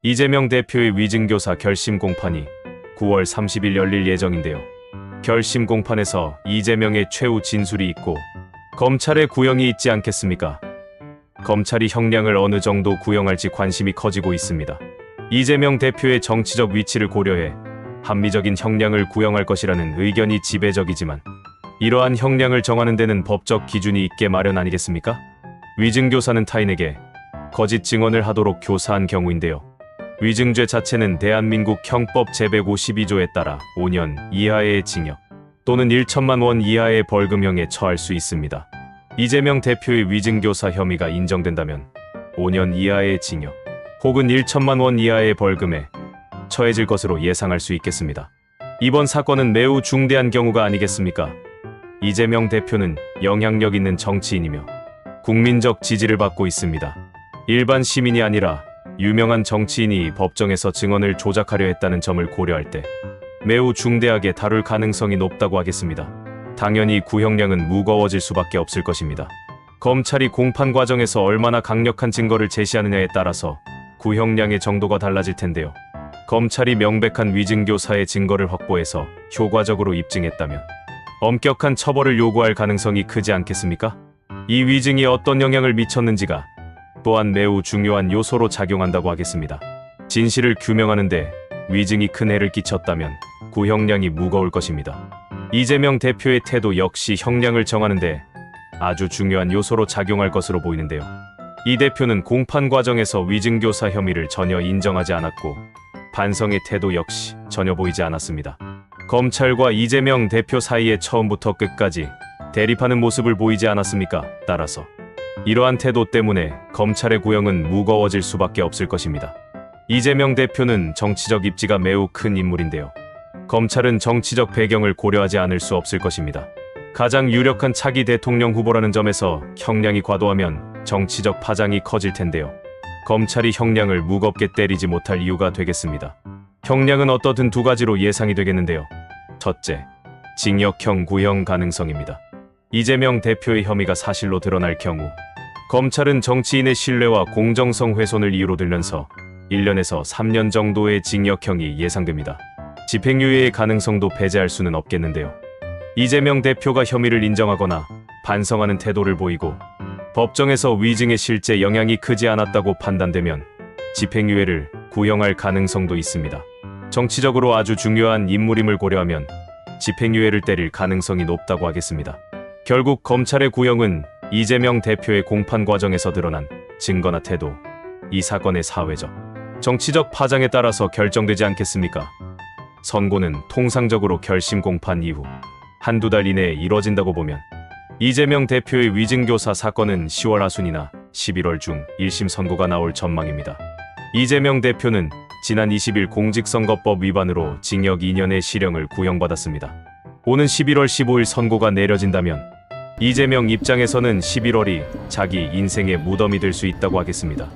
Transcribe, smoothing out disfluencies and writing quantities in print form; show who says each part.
Speaker 1: 이재명 대표의 위증교사 결심 공판이 9월 30일 열릴 예정인데요. 결심 공판에서 이재명의 최후 진술이 있고 검찰의 구형이 있지 않겠습니까? 검찰이 형량을 어느 정도 구형할지 관심이 커지고 있습니다. 이재명 대표의 정치적 위치를 고려해 합리적인 형량을 구형할 것이라는 의견이 지배적이지만 이러한 형량을 정하는 데는 법적 기준이 있게 마련 아니겠습니까? 위증교사는 타인에게 거짓 증언을 하도록 교사한 경우인데요. 위증죄 자체는 대한민국 형법 제152조에 따라 5년 이하의 징역 또는 1천만 원 이하의 벌금형에 처할 수 있습니다. 이재명 대표의 위증교사 혐의가 인정된다면 5년 이하의 징역 혹은 1천만 원 이하의 벌금에 처해질 것으로 예상할 수 있겠습니다. 이번 사건은 매우 중대한 경우가 아니겠습니까? 이재명 대표는 영향력 있는 정치인이며 국민적 지지를 받고 있습니다. 일반 시민이 아니라 유명한 정치인이 법정에서 증언을 조작하려 했다는 점을 고려할 때 매우 중대하게 다룰 가능성이 높다고 하겠습니다. 당연히 구형량은 무거워질 수밖에 없을 것입니다. 검찰이 공판 과정에서 얼마나 강력한 증거를 제시하느냐에 따라서 구형량의 정도가 달라질 텐데요. 검찰이 명백한 위증교사의 증거를 확보해서 효과적으로 입증했다면 엄격한 처벌을 요구할 가능성이 크지 않겠습니까? 이 위증이 어떤 영향을 미쳤는지가 또한 매우 중요한 요소로 작용한다고 하겠습니다. 진실을 규명하는데 위증이 큰 해를 끼쳤다면 구형량이 무거울 것입니다. 이재명 대표의 태도 역시 형량을 정하는데 아주 중요한 요소로 작용할 것으로 보이는데요. 이 대표는 공판 과정에서 위증교사 혐의를 전혀 인정하지 않았고 반성의 태도 역시 전혀 보이지 않았습니다. 검찰과 이재명 대표 사이에 처음부터 끝까지 대립하는 모습을 보이지 않았습니까? 따라서 이러한 태도 때문에 검찰의 구형은 무거워질 수밖에 없을 것입니다. 이재명 대표는 정치적 입지가 매우 큰 인물인데요. 검찰은 정치적 배경을 고려하지 않을 수 없을 것입니다. 가장 유력한 차기 대통령 후보라는 점에서 형량이 과도하면 정치적 파장이 커질 텐데요. 검찰이 형량을 무겁게 때리지 못할 이유가 되겠습니다. 형량은 어떻든 두 가지로 예상이 되겠는데요. 첫째, 징역형 구형 가능성입니다. 이재명 대표의 혐의가 사실로 드러날 경우 검찰은 정치인의 신뢰와 공정성 훼손을 이유로 들면서 1년에서 3년 정도의 징역형이 예상됩니다. 집행유예의 가능성도 배제할 수는 없겠는데요. 이재명 대표가 혐의를 인정하거나 반성하는 태도를 보이고 법정에서 위증의 실제 영향이 크지 않았다고 판단되면 집행유예를 구형할 가능성도 있습니다. 정치적으로 아주 중요한 인물임을 고려하면 집행유예를 때릴 가능성이 높다고 하겠습니다. 결국 검찰의 구형은 이재명 대표의 공판 과정에서 드러난 증거나 태도, 이 사건의 사회적, 정치적 파장에 따라서 결정되지 않겠습니까? 선고는 통상적으로 결심 공판 이후 한두 달 이내에 이뤄진다고 보면 이재명 대표의 위증교사 사건은 10월 하순이나 11월 중 1심 선고가 나올 전망입니다. 이재명 대표는 지난 20일 공직선거법 위반으로 징역 2년의 실형을 구형받았습니다. 오는 11월 15일 선고가 내려진다면 이재명 입장에서는 11월이 자기 인생의 무덤이 될 수 있다고 하겠습니다.